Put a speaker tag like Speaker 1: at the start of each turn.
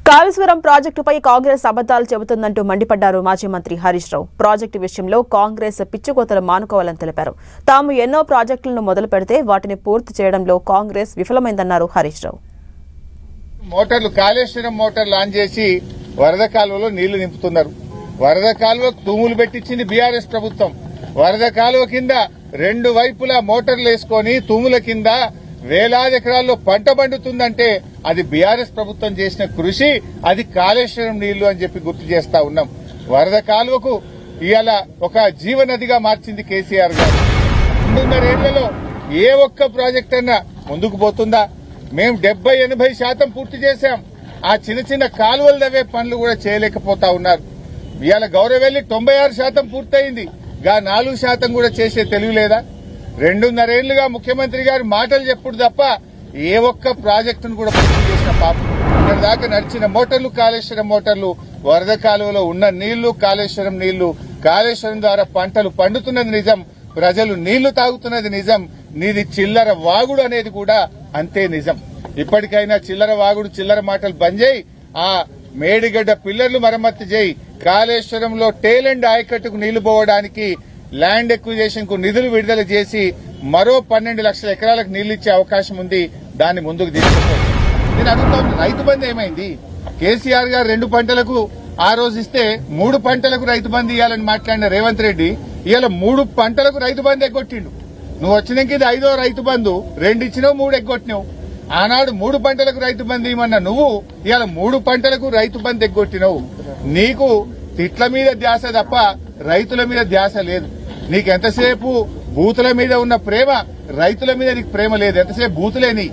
Speaker 1: కాళేశ్వరం ప్రాజెక్టుపై కాంగ్రెస్ అబద్దాలు చెబుతుందంటూ మండిపడ్డారు మాజీ మంత్రి హరీష్ రావు. ప్రాజెక్టు విషయంలో కాంగ్రెస్ పిచ్చుకోతలు మానుకోవాలని తెలిపారు. తాము ఎన్నో ప్రాజెక్టులను మొదలు పెడితే వాటిని పూర్తి చేయడంలో కాంగ్రెస్ విఫలమైందన్నారు హరీష్ రావు.
Speaker 2: మోటార్లు కాళేశ్వరం మోటార్ లాంచ్ చేసి వరద కాలువలో నీళ్లు నింపుతున్నారు. వరద కాలువకు తూములు పెట్టించింది బీఆర్ఎస్ ప్రభుత్వం. వరద కాలువ కింద రెండు వైపులా మోటార్లు వేసుకుని తూముల కింద వేలాది ఎకరాల్లో పంట పండుతుందంటే అది బీఆర్ఎస్ ప్రభుత్వం చేసిన కృషి, అది కాళేశ్వరం నీళ్లు అని చెప్పి గుర్తు చేస్తా ఉన్నాం. వరద కాలువకు ఇవాళ ఒక జీవనదిగా మార్చింది కేసీఆర్ గారు. 2.5 ఏ ఒక్క ప్రాజెక్ట్ అన్నా ముందుకు పోతుందా? మేము 70-80% పూర్తి చేశాం. ఆ చిన్న చిన్న కాలువలు తవ్వే పనులు కూడా చేయలేకపోతా ఉన్నారు. ఇవాళ గౌరవెల్లి 96% పూర్తయింది. 4% కూడా చేసే తెలివి లేదా? 2.5 ఏళ్లుగా ముఖ్యమంత్రి గారు మాటలు చెప్పుడు తప్ప ఏ ఒక్క ప్రాజెక్టును కూడా పూర్తి చేసిన పాపం. ఇక్కడ దాకా నడిచిన మోటార్లు కాళేశ్వరం మోటార్లు, వరద కాలువలో ఉన్న నీళ్లు కాళేశ్వరం నీళ్లు, కాళేశ్వరం ద్వారా పంటలు పండుతున్నది నిజం, ప్రజలు నీళ్లు తాగుతున్నది నిజం. నీది చిల్లర వాగుడు అనేది కూడా అంతే నిజం. ఇప్పటికైనా చిల్లర వాగుడు చిల్లర మాటలు బంద్ చేయి. ఆ మేడిగడ్డ పిల్లర్లు మరమ్మతు చేయి. కాళేశ్వరంలో టేలెండ్ ఆయకట్టుకు నీళ్లు పోవడానికి ల్యాండ్ ఎక్విజేషన్ కు నిధులు విడుదల చేసి మరో 12 లక్షల ఎకరాలకు నీళ్లు ఇచ్చే అవకాశం ఉంది. దాన్ని ముందుకు తీసుకుపో. నేను అడుగుతాను, రైతు బంధు ఏమైంది? కేసీఆర్ గారు 2 పంటలకు ఆ రోజు ఇస్తే 3 పంటలకు రైతు బంధు ఇవ్వాలని మాట్లాడిన రేవంత్ రెడ్డి ఇవాళ 3 పంటలకు రైతు బంధు ఎగ్గొట్టిండు. నువ్వు వచ్చినాక ఇది 5వ రైతు బంధు, 2 ఇచ్చినావు, 3 ఎగ్గొట్టినావు. ఆనాడు 3 పంటలకు రైతు బంధు ఇవ్వమన్నా నువ్వు ఇవాళ 3 పంటలకు రైతు బంధు ఎగ్గొట్టినావు. నీకు తిట్ల మీద ధ్యాస తప్ప రైతుల మీద ధ్యాస లేదు. నీకెంతసేపు బూతుల మీద ఉన్న ప్రేమ, రైతుల మీద నీకు ప్రేమ లేదు. ఎంతసేపు బూతులే నీ